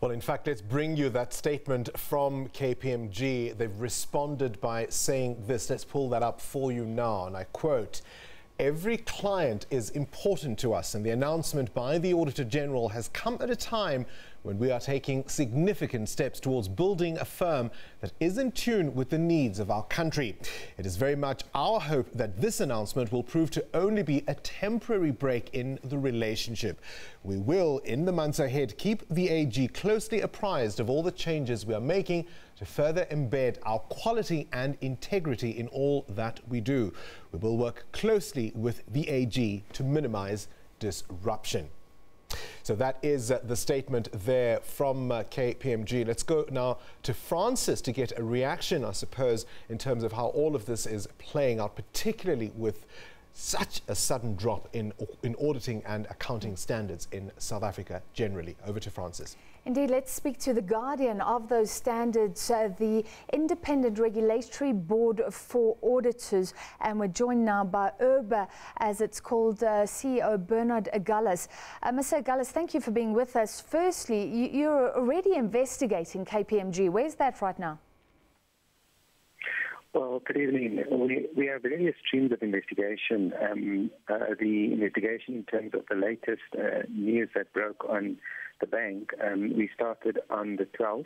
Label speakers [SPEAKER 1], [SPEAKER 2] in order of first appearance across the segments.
[SPEAKER 1] Well, in fact, let's bring you that statement from KPMG. They've responded by saying this. Let's pull that up for you now. And I quote, "Every client is important to us, and the announcement by the Auditor General has come at a time when we are taking significant steps towards building a firm that is in tune with the needs of our country. It is very much our hope that this announcement will prove to only be a temporary break in the relationship. We will, in the months ahead, keep the AG closely apprised of all the changes we are making to further embed our quality and integrity in all that we do. We will work closely with the AG to minimize disruption." So that is the statement there from KPMG. Let's go now to Francis to get a reaction, I suppose, in terms of how all of this is playing out, particularly with such a sudden drop in auditing and accounting standards in South Africa generally. Over to Francis.
[SPEAKER 2] Indeed, let's speak to the guardian of those standards, the Independent Regulatory Board for Auditors, and we're joined now by URBA, as it's called, CEO Bernard Agulhas. Mr. Agulhas, thank you for being with us. Firstly, you're already investigating KPMG. Where's that right now?
[SPEAKER 3] Well, good evening. We have various streams of investigation. The investigation in terms of the latest news that broke on the bank, we started on the 12th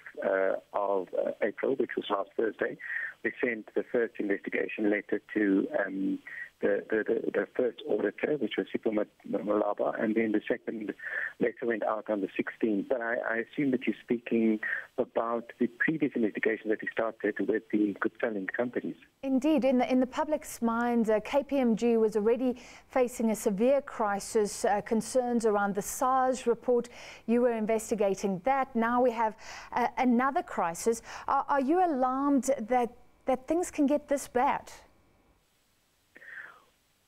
[SPEAKER 3] of April, which was last Thursday. We sent the first investigation letter to the first auditor, which was Sipho Malaba, and then the second letter went out on the 16th. But I assume that you're speaking about the previous investigation that we started with the good-selling companies.
[SPEAKER 2] Indeed, in the public's mind, KPMG was already facing a severe crisis, concerns around the SARS report. You were investigating that. Now we have another crisis. Are you alarmed that things can get this bad?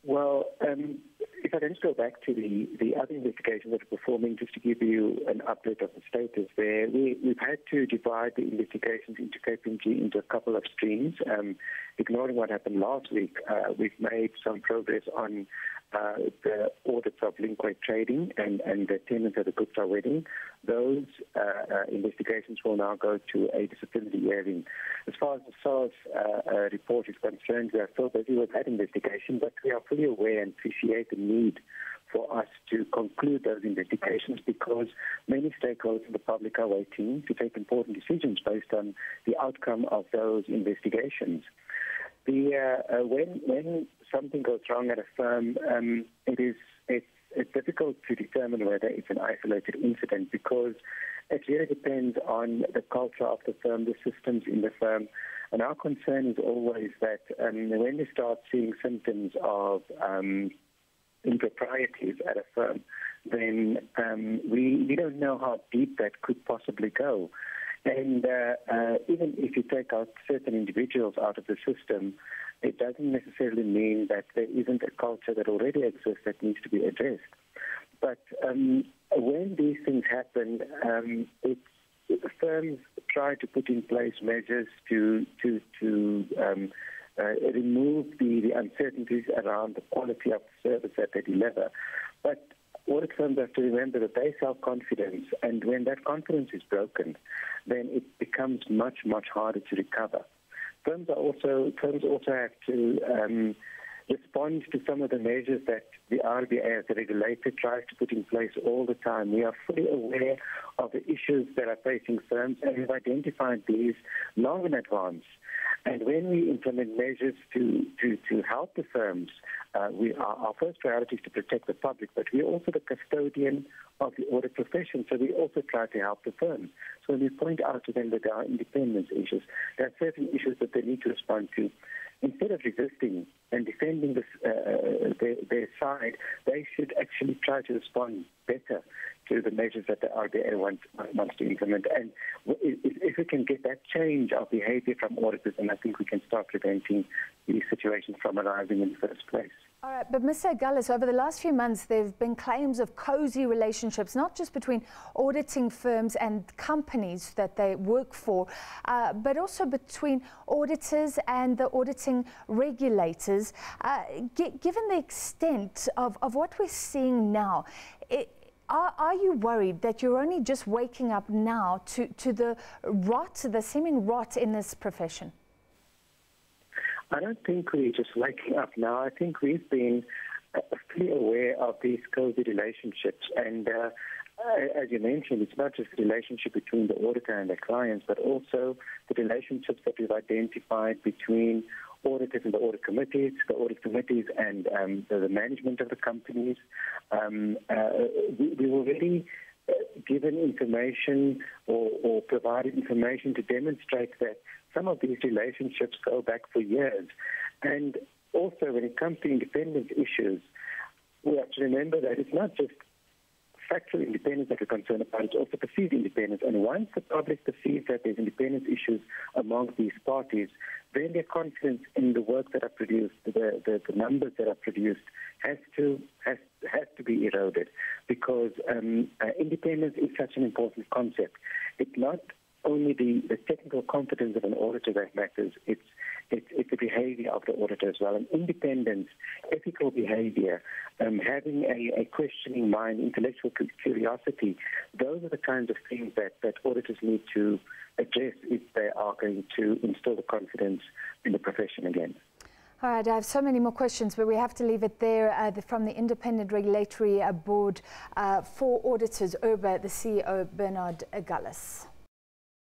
[SPEAKER 3] Well, if I can just go back to the other investigations that we're performing, just to give you an update of the status there, we've had to divide the investigations into KPMG into a couple of streams. Ignoring what happened last week, we've made some progress on the audits of Linkway Trading and the attendance at the Gupta wedding. Those investigations will now go to a disciplinary hearing. As far as the SARS report is concerned, we are still busy with that investigation, but we are fully aware and appreciate the need for us to conclude those investigations because many stakeholders in the public are waiting to take important decisions based on the outcome of those investigations. When something goes wrong at a firm, it's difficult to determine whether it's an isolated incident because it really depends on the culture of the firm, the systems in the firm. And our concern is always that when we start seeing symptoms of improprieties at a firm, then we don't know how deep that could possibly go. And even if you take out certain individuals out of the system, it doesn't necessarily mean that there isn't a culture that already exists that needs to be addressed. But when these things happen, firms try to put in place measures to remove the uncertainties around the quality of the service that they deliver. But audit firms have to remember that they sell confidence, and when that confidence is broken, then it becomes much, much harder to recover. Firms also have to respond to some of the measures that the RBA as a regulator tries to put in place all the time. We are fully aware of the issues that are facing firms, and we've identified these long in advance. And when we implement measures to help the firms, our first priority is to protect the public, but we're also the custodian of the audit profession, so we also try to help the firms. So when we point out to them that there are independence issues, there are certain issues that they need to respond to. Instead of resisting and defending their side, they should actually try to respond better to the measures that the RBA wants to implement. And if we can get that change of behavior from auditors, then I think we can start preventing these situations from arising in the first place.
[SPEAKER 2] All right, but Mr. Agulhas, over the last few months, there have been claims of cozy relationships, not just between auditing firms and companies that they work for, but also between auditors and the auditing regulators. Given the extent of what we're seeing now, Are you worried that you're only just waking up now to the rot, the seeming rot in this profession?
[SPEAKER 3] I don't think we're just waking up now. I think we've been fully aware of these COVID relationships. And as you mentioned, it's not just the relationship between the auditor and the clients, but also the relationships that we've identified between auditors and the audit committees and the management of the companies. We were already given information or provided information to demonstrate that some of these relationships go back for years. And also, when it comes to independence issues, we have to remember that it's not just factual independence that we're concerned about, it's also perceived independence. And once the public perceives that there's independence issues among these parties, then their confidence in the work that are produced, the numbers that are produced, has to be eroded, because independence is such an important concept. It's not only the technical competence of an auditor that matters, it's the behavior of the auditor as well. And independence, ethical behavior, having a questioning mind, intellectual curiosity, those are the kinds of things that auditors need to address if they are going to instill the confidence in the profession again.
[SPEAKER 2] All right, I have so many more questions, but we have to leave it there. From the Independent Regulatory Board for Auditors, the CEO Bernard Agulhas.